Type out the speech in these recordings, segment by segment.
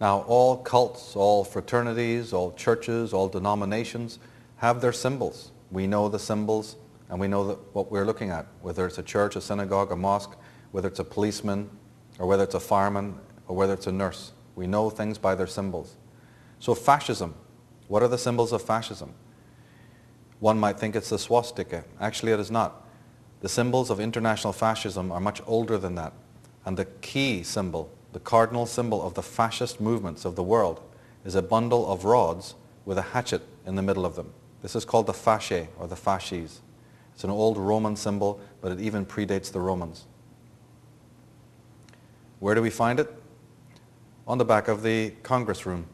Now, all cults, all fraternities, all churches, all denominations have their symbols. We know the symbols, and we know what we're looking at, whether it's a church, a synagogue, a mosque, whether it's a policeman, or whether it's a fireman, or whether it's a nurse. We know things by their symbols. So fascism, what are the symbols of fascism? One might think it's the swastika. Actually, it is not. The symbols of international fascism are much older than that. And the key symbol, the cardinal symbol of the fascist movements of the world, is a bundle of rods with a hatchet in the middle of them. This is called the fasce, or the fasces. It's an old Roman symbol, but it even predates the Romans. Where do we find it? On the back of the Congress room.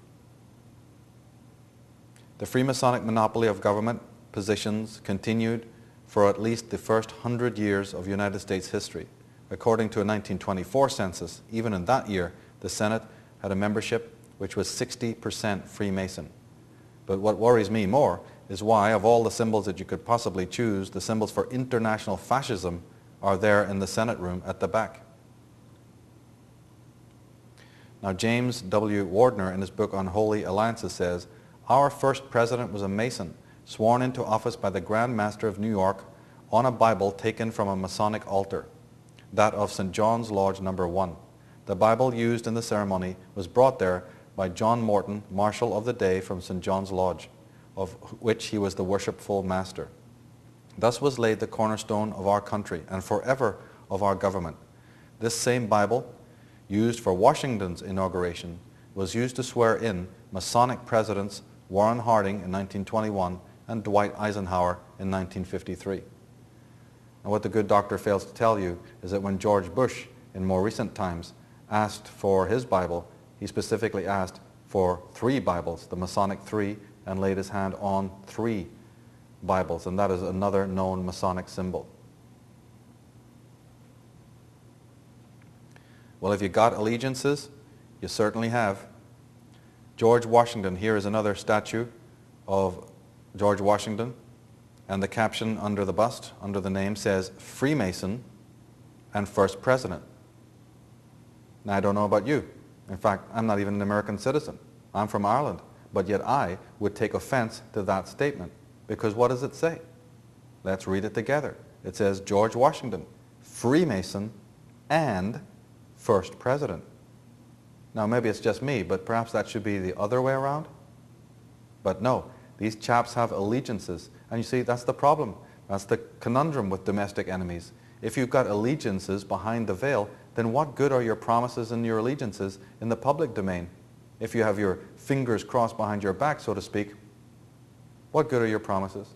The Freemasonic monopoly of government positions continued for at least the first 100 years of United States history. According to a 1924 census, even in that year, the Senate had a membership which was 60% Freemason. But what worries me more is why, of all the symbols that you could possibly choose, the symbols for international fascism are there in the Senate room at the back. Now, James W. Wardner, in his book on Holy Alliances, says, "Our first president was a Mason, sworn into office by the Grand Master of New York on a Bible taken from a Masonic altar, that of St. John's Lodge No. 1. The Bible used in the ceremony was brought there by John Morton, Marshal of the Day from St. John's Lodge, of which he was the worshipful master. Thus was laid the cornerstone of our country and forever of our government. This same Bible, used for Washington's inauguration, was used to swear in Masonic presidents Warren Harding in 1921 and Dwight Eisenhower in 1953. And what the good doctor fails to tell you is that when George Bush, in more recent times, asked for his Bible, he specifically asked for 3 Bibles, the Masonic 3, and laid his hand on 3 Bibles, and that is another known Masonic symbol. Well, if you got allegiances, you certainly have. George Washington, here is another statue of George Washington, and the caption under the bust, under the name, says Freemason and First President. Now, I don't know about you. In fact, I'm not even an American citizen. I'm from Ireland, but yet I would take offense to that statement, because what does it say? Let's read it together. It says George Washington, Freemason and First President. Now, maybe it's just me, but perhaps that should be the other way around. But no, these chaps have allegiances. And you see, that's the problem. That's the conundrum with domestic enemies. If you've got allegiances behind the veil, then what good are your promises and your allegiances in the public domain? If you have your fingers crossed behind your back, so to speak, what good are your promises?